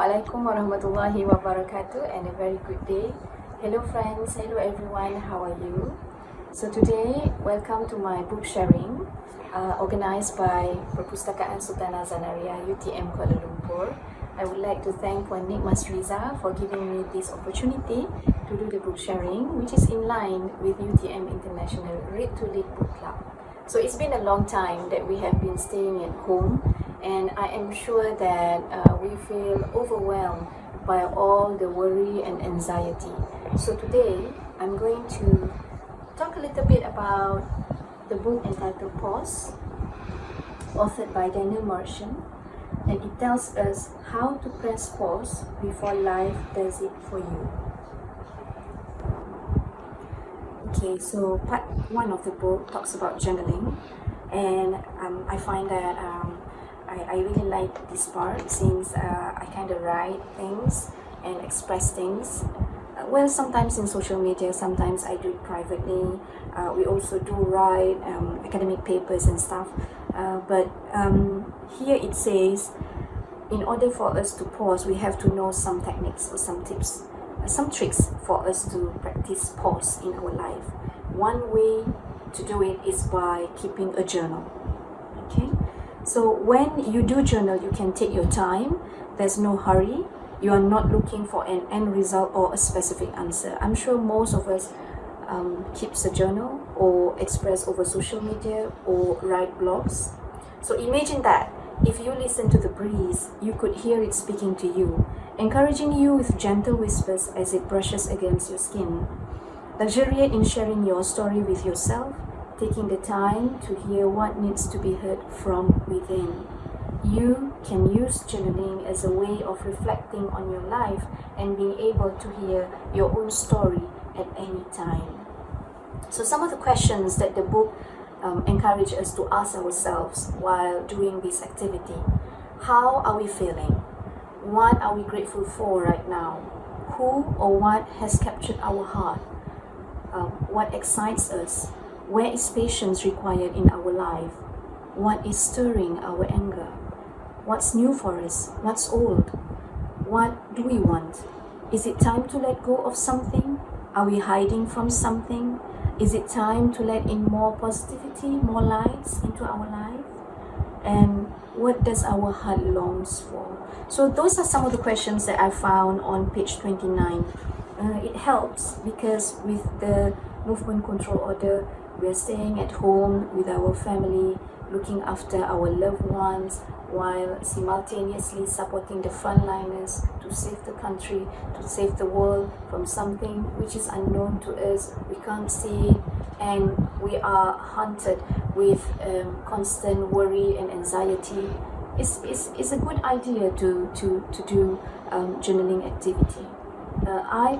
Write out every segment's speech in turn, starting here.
Assalamualaikum warahmatullahi wabarakatuh, and a very good day. Hello friends, hello everyone, how are you? So today, welcome to my book sharing organized by Perpustakaan Sultanah Zanaria UTM Kuala Lumpur. I would like to thank Puan Nik Mas Riza for giving me this opportunity to do the book sharing, which is in line with UTM International Read to Lead Book Club. So it's been a long time that we have been staying at home, and I am sure that we feel overwhelmed by all the worry and anxiety. So today, I'm going to talk a little bit about the book entitled Pause, authored by Daniel Martian, and it tells us how to press pause before life does it for you. Okay, so part 1 of the book talks about journaling, and I find that I really like this part since I kind of write things and express things. Well, sometimes in social media, sometimes I do it privately. We also do write academic papers and stuff. But here it says, in order for us to pause, we have to know some techniques or some tips, some tricks for us to practice pause in our life. One way to do it is by keeping a journal. Okay, so when you do journal, you can take your time. There's no hurry. You are not looking for an end result or a specific answer. I'm sure most of us keeps a journal or express over social media or write blogs. So imagine that if you listen to the breeze, you could hear it speaking to you, encouraging you with gentle whispers as it brushes against your skin. Luxuriate in sharing your story with yourself, taking the time to hear what needs to be heard from within. You can use journaling as a way of reflecting on your life and being able to hear your own story at any time. So some of the questions that the book encourage us to ask ourselves while doing this activity. How are we feeling? What are we grateful for right now? Who or what has captured our heart? What excites us? Where is patience required in our life? What is stirring our anger? What's new for us? What's old? What do we want? Is it time to let go of something? Are we hiding from something? Is it time to let in more positivity, more lights into our life? And what does our heart longs for? So those are some of the questions that I found on page 29. It helps because with the movement control order, we are staying at home with our family, looking after our loved ones, while simultaneously supporting the frontliners to save the country, to save the world from something which is unknown to us. We can't see it, and we are haunted with constant worry and anxiety. It's a good idea to do journaling activity. I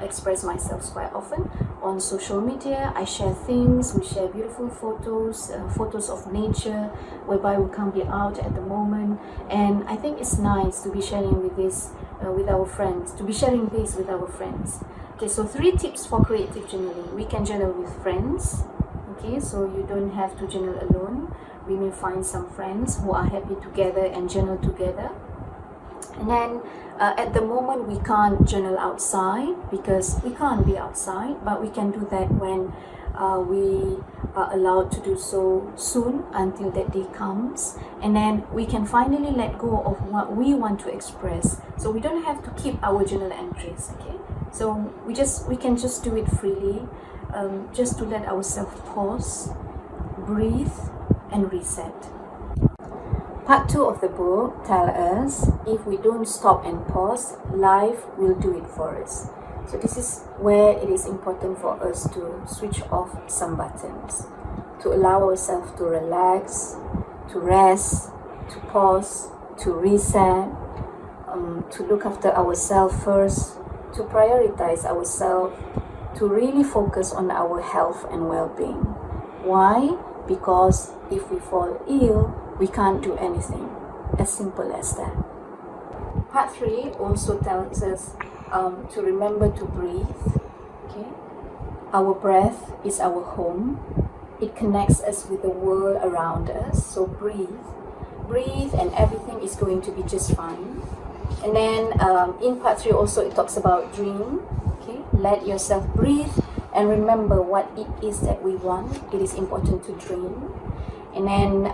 express myself quite often on social media. I share things, we share beautiful photos, photos of nature, whereby we can't be out at the moment. And I think it's nice to be sharing with this with our friends, Okay, so 3 tips for creative journaling. We can journal with friends. Okay, so you don't have to journal alone. We may find some friends who are happy together and journal together. And then at the moment we can't journal outside because we can't be outside, but we can do that when we are allowed to do so soon until that day comes, and then we can finally let go of what we want to express. So we don't have to keep our journal entries, okay? So we can just do it freely, just to let ourselves pause, breathe, and reset. Part 2 of the book tells us if we don't stop and pause, life will do it for us. So this is where it is important for us to switch off some buttons, to allow ourselves to relax, to rest, to pause, to reset, to look after ourselves first, to prioritize ourselves, to really focus on our health and well-being. Why? Because if we fall ill, we can't do anything. As simple as that. Part 3 also tells us to remember to breathe. Okay? Our breath is our home. It connects us with the world around us. So breathe, and everything is going to be just fine. And then in part 3 also it talks about dream. Okay, let yourself breathe and remember what it is that we want. It is important to dream. And then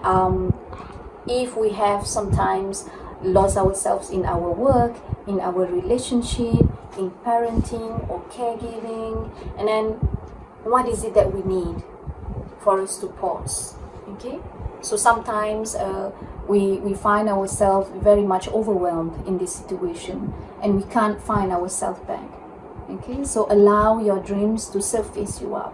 if we have sometimes lost ourselves in our work, in our relationship, in parenting or caregiving, and then what is it that we need for us to pause? Okay, so sometimes we find ourselves very much overwhelmed in this situation and we can't find ourselves back. Okay, so allow your dreams to surface you up,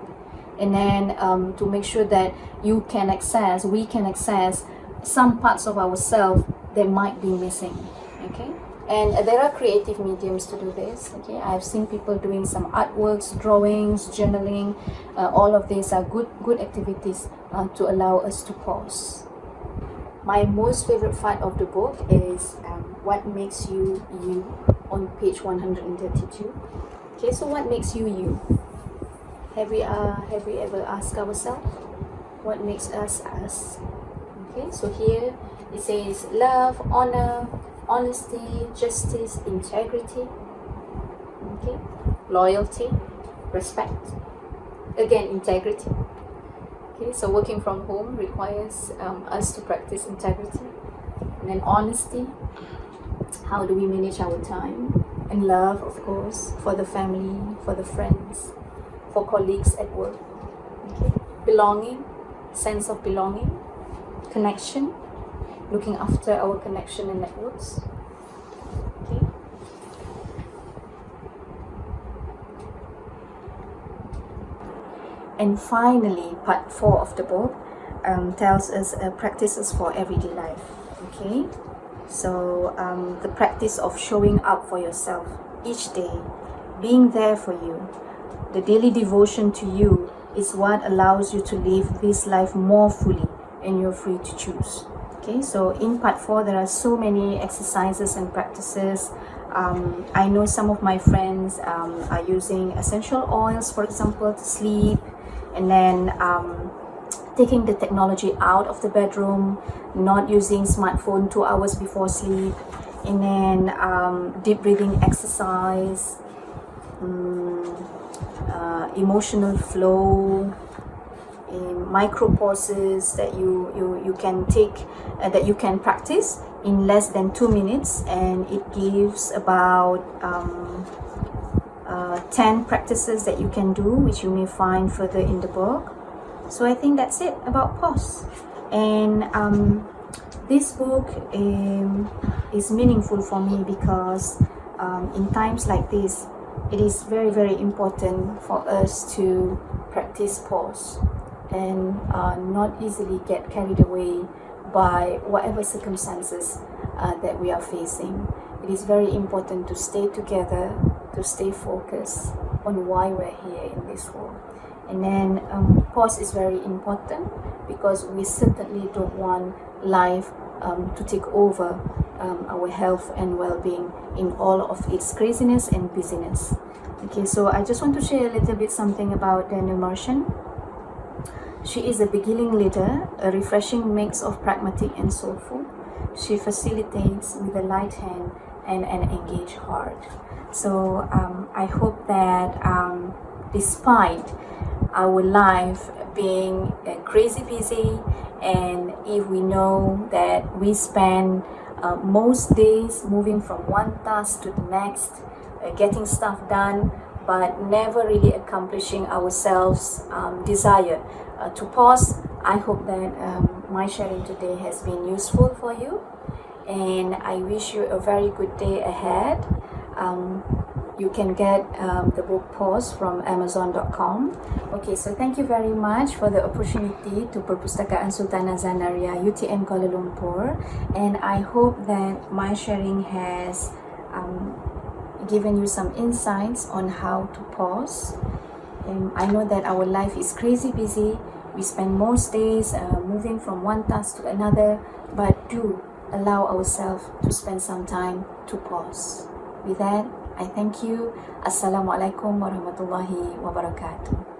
and then to make sure that we can access some parts of ourselves that might be missing. Okay, and there are creative mediums to do this. Okay, I've seen people doing some artworks, drawings, journaling. All of these are good activities to allow us to pause. My most favorite part of the book is what makes you you, on page 132. Okay, so what makes you you? Have we ever asked ourselves what makes us us? Okay, so here it says love, honor, honesty, justice, integrity, okay, loyalty, respect, again integrity. Okay, so working from home requires us to practice integrity. And then honesty, how do we manage our time? And love, of course, for the family, for the friends, for colleagues at work. Okay, belonging, sense of belonging, connection, looking after our connection and networks. Okay. And finally, part 4 of the book tells us practices for everyday life. Okay, so the practice of showing up for yourself each day, being there for you. The daily devotion to you is what allows you to live this life more fully, and you're free to choose. Okay, so in part 4 there are so many exercises and practices. I know some of my friends are using essential oils, for example, to sleep, and then taking the technology out of the bedroom, not using smartphone 2 hours before sleep, and then deep breathing exercise, emotional flow, micro pauses that you can take, that you can practice in less than 2 minutes, and it gives about 10 practices that you can do, which you may find further in the book. So I think that's it about pause. And this book is meaningful for me because in times like this, it is very, very important for us to practice pause and not easily get carried away by whatever circumstances that we are facing. It is very important to stay together, to stay focused on why we're here in this world. And then pause is very important because we certainly don't want life to take over our health and well-being in all of its craziness and busyness. Okay, so I just want to share a little bit something about Daniel Martian. She is a beginning leader, a refreshing mix of pragmatic and soulful. She facilitates with a light hand and an engaged heart. So I hope that despite our life being crazy busy, and if we know that we spend most days moving from one task to the next, getting stuff done, but never really accomplishing ourselves desire to pause, I hope that my sharing today has been useful for you, and I wish you a very good day ahead. You can get the book Pause from Amazon.com. Okay, so thank you very much for the opportunity to Perpustakaan Sultanah Zanaria, UTM Kuala Lumpur, and I hope that my sharing has given you some insights on how to pause. I know that our life is crazy busy. We spend most days moving from one task to another, but do allow ourselves to spend some time to pause. With that, I thank you. Assalamualaikum warahmatullahi wabarakatuh.